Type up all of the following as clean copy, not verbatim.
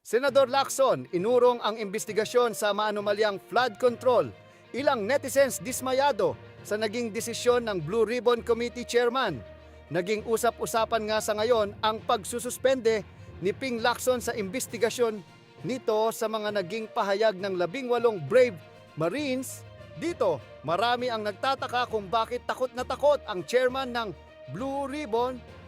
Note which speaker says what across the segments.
Speaker 1: Senador Lacson, inurong ang investigasyon sa maanumalyang flood control. Ilang netizens dismayado sa naging desisyon ng Blue Ribbon Committee Chairman. Naging usap-usapan nga sa ngayon ang pagsususpende ni Ping Lacson sa investigasyon nito sa mga naging pahayag ng 18 Brave Marines. Dito, marami ang nagtataka kung bakit takot na takot ang chairman ng Blue Ribbon,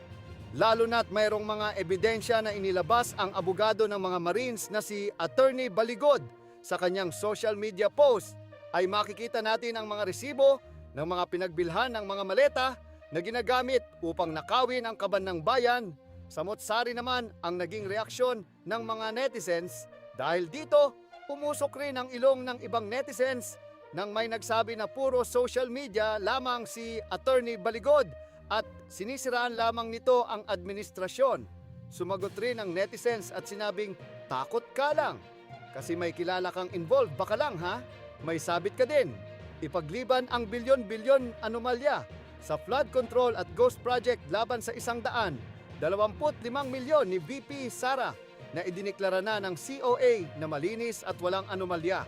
Speaker 1: lalo na't mayroong mga ebidensya na inilabas ang abogado ng mga Marines na si Attorney Baligod. Sa kanyang social media post ay makikita natin ang mga resibo ng mga pinagbilhan ng mga maleta na ginagamit upang nakawin ang kaban ng bayan. Samot-sari naman ang naging reaksyon ng mga netizens dahil dito umusok rin ang ilong ng ibang netizens nang may nagsabi na puro social media lamang si Attorney Baligod at sinisiraan lamang nito ang administrasyon. Sumagot rin ang netizens at sinabing, takot ka lang. Kasi may kilala kang involved, baka lang ha? May sabit ka din. Ipagliban ang bilyon-bilyon anomalya sa flood control at ghost project laban sa 125 milyon ni VP Sara na idiniklara na ng COA na malinis at walang anomalya.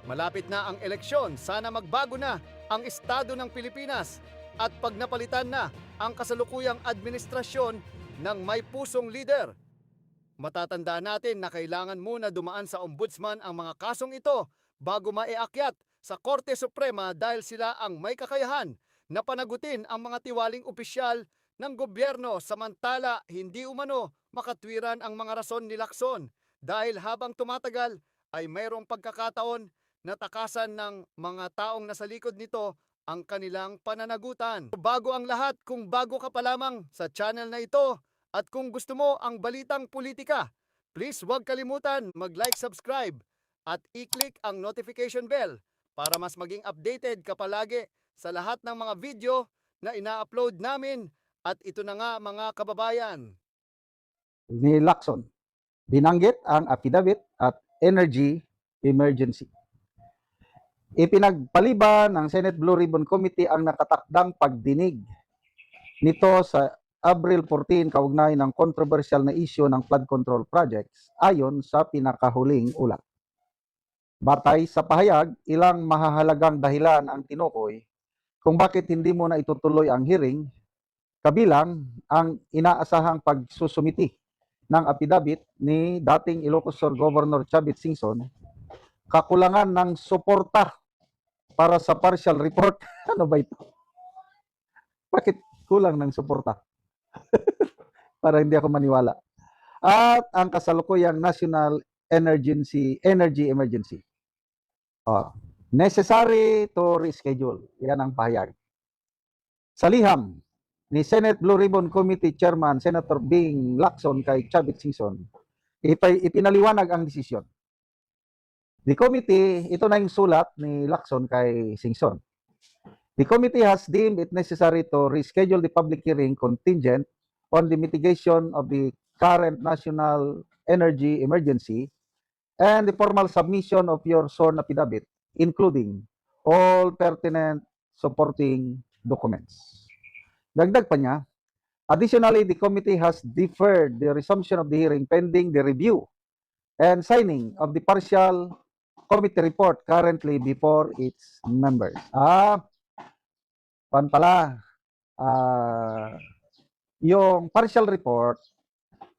Speaker 1: Malapit na ang eleksyon, sana magbago na ang estado ng Pilipinas at pag napalitan na ang kasalukuyang administrasyon ng may pusong leader. Matatandaan natin na kailangan muna dumaan sa ombudsman ang mga kasong ito bago maiakyat sa Korte Suprema dahil sila ang may kakayahan na panagutin ang mga tiwaling opisyal ng gobyerno, samantala hindi umano makatwiran ang mga rason ni Lacson dahil habang tumatagal ay mayroong pagkakataon na takasan ng mga taong nasa likod nito ang kanilang pananagutan. Bago ang lahat, kung bago ka pa lamang sa channel na ito at kung gusto mo ang balitang politika, please huwag kalimutan mag-like, subscribe at i-click ang notification bell para mas maging updated ka palagi sa lahat ng mga video na ina-upload namin. At ito na nga mga kababayan.
Speaker 2: Ni Lacson, binanggit ang affidavit at energy emergency. Ipinagpaliban ng Senate Blue Ribbon Committee ang nakatakdang pagdinig nito sa April 14 kaugnay ng controversial na issue ng flood control projects ayon sa pinakahuling ulat. Batay sa pahayag, ilang mahahalagang dahilan ang tinukoy kung bakit hindi mo na itutuloy ang hearing, kabilang ang inaasahang pagsusumiti ng affidavit ni dating Ilocos Sur Governor Chavit Singson, kakulangan ng suporta para sa partial report. Ano ba ito? Bakit kulang ng suporta? Para hindi ako maniwala. At ang kasalukuyang national energy emergency. Necessary to reschedule. Yan ang pahayag. Sa liham ni Senate Blue Ribbon Committee Chairman Senator Ping Lacson kay Chavit Singson, ipinaliwanag ang desisyon. The committee, ito na yung sulat ni Lacson kay Singson. The committee has deemed it necessary to reschedule the public hearing contingent on the mitigation of the current national energy emergency and the formal submission of your sworn affidavit, including all pertinent supporting documents. Dagdag pa niya, additionally, the committee has deferred the resumption of the hearing pending the review and signing of the partial committee report currently before its members. Yung partial report,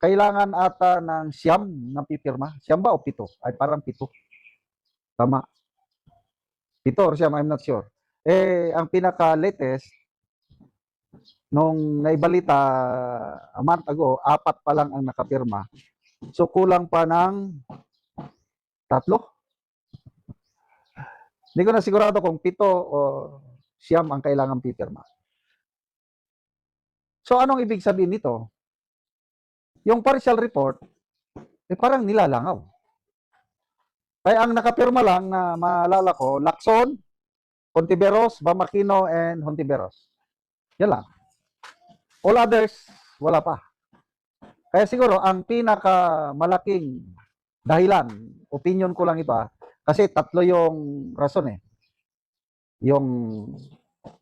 Speaker 2: kailangan ata ng siyam na pipirma. Siyam ba o pito? Ay parang pito. Tama. Pito or siyam, I'm not sure. Ang pinaka-latest, nung naibalita a month ago, 4 pa lang ang nakapirma. So kulang pa ng 3. Hindi ko na sigurado kung 7 o siyam ang kailangan pipirma. So anong ibig sabihin nito? Yung partial report, parang nilalangaw. Kaya ang nakapirma lang na maalala ko, Lacson, Hontiveros, Bamakino, and Hontiveros. Yan lang. All others, wala pa. Kaya siguro, ang pinakamalaking dahilan, opinion ko lang ito kasi 3 yung rason Yung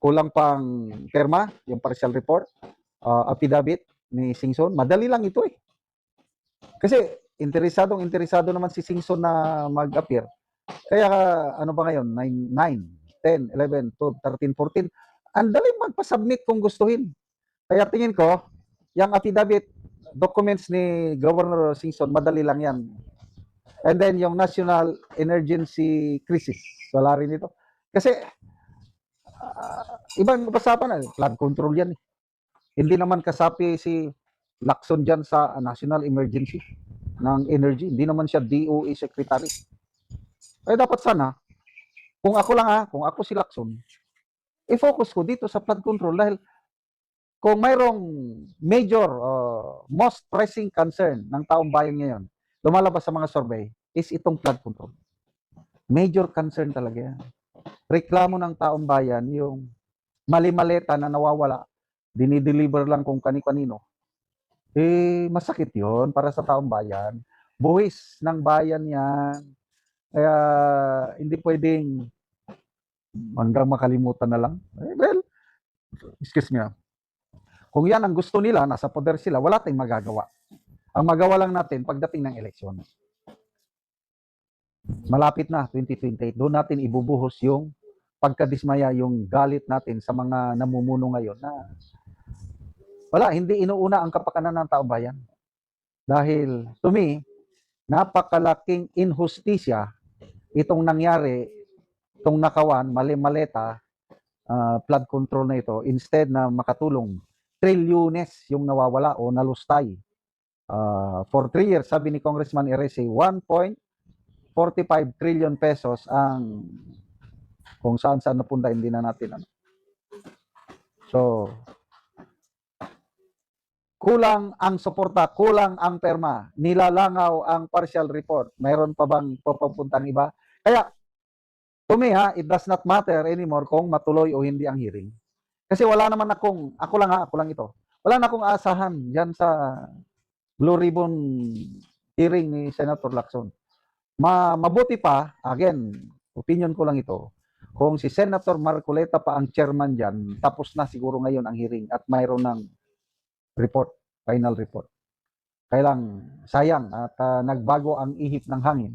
Speaker 2: kulang pang pirma, yung partial report, affidavit ni Singson, madali lang ito Kasi interesado naman si Singson na mag-appear. Kaya ano ba ngayon? 9, 10, 11, 12, 13, 14. Ang dali magpa-submit kung gustuhin. Kaya tingin ko, yung affidavit documents ni Governor Singson, madali lang yan. And then yung National Emergency Crisis, wala rin ito. Kasi ibang usapan na, flood control yan. Hindi naman kasapi si Lacson dyan sa National Emergency ng Energy. Hindi naman siya DOE Secretary. Kaya dapat sana, kung ako lang kung ako si Lacson, i-focus ko dito sa flood control dahil kung mayroong major, most pressing concern ng taong bayan ngayon, lumalabas sa mga survey, is itong flood control. Major concern talaga yan. Reklamo ng taong bayan yung mali-maleta na nawawala, dinideliver lang kung kani-kanino. Masakit yon para sa taong bayan. Buwis ng bayan yan. Kaya hindi pwedeng hanggang makalimutan na lang. Well, excuse me. Kung yan ang gusto nila, nasa poder sila, wala tayong magagawa. Ang magawa lang natin pagdating ng eleksyon. Malapit na, 2028. Doon natin ibubuhos yung pagkadismaya, yung galit natin sa mga namumuno ngayon na wala, hindi inuuna ang kapakanan ng taong bayan. Dahil, to me, napakalaking inhustisya itong nangyari, itong nakawan, mali-maleta, flood control na ito, instead na makatulong, trilyones yung nawawala o nalustay. For 3 years, sabi ni Congressman Erese, 1.45 trillion pesos ang kung saan-saan napunta, hindi na natin ano. So, kulang ang suporta, kulang ang perma, nilalangaw ang partial report. Mayroon pa bang pupuntang iba? Kaya, to me it does not matter anymore kung matuloy o hindi ang hearing. Kasi wala naman ako lang ito. Wala na akong asahan diyan sa Blue Ribbon hearing ni Senator Lacson. Mabuti pa, again, opinion ko lang ito, kung si Senator Marcoleta pa ang chairman diyan, tapos na siguro ngayon ang hearing at mayroon ng report, final report. Kaya lang, sayang at nagbago ang ihip ng hangin.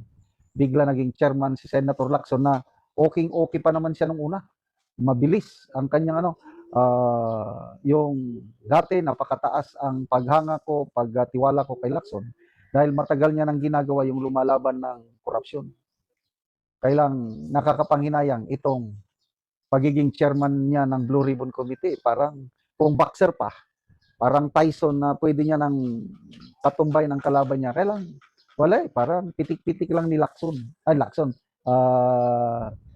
Speaker 2: Bigla naging chairman si Senator Lacson na okay pa naman siya nung una. Mabilis ang kanyang yung dati napakataas ang paghanga ko, pagtiwala ko kay Lacson dahil matagal niya nang ginagawa yung lumalaban ng korupsyon. Kaya lang nakakapanghinayang itong pagiging chairman niya ng Blue Ribbon Committee, parang kung boxer pa, parang Tyson na pwede niya nang patumbay ng kalaban niya. Kaya lang, wala parang pitik-pitik lang ni Lacson.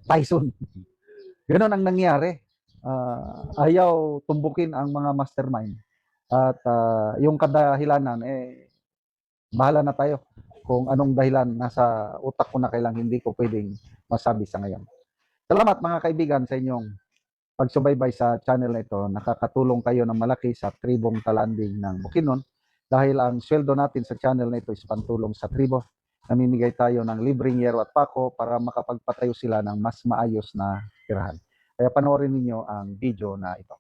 Speaker 2: Tyson. Ganon ang nangyari. Ayaw tumbukin ang mga mastermind. At yung kadahilanan, bahala na tayo kung anong dahilan nasa utak ko na kailang hindi ko pwedeng masabi sa ngayon. Salamat mga kaibigan sa inyong pagsubaybay sa channel na ito. Nakakatulong kayo ng malaki sa tribong Talanding ng Bukidnon dahil ang sweldo natin sa channel na ito is pantulong sa tribo. Namimigay tayo ng libreng yero at pako para makapagpatayo sila ng mas maayos na tirahan. Kaya panoorin ninyo ang video na ito.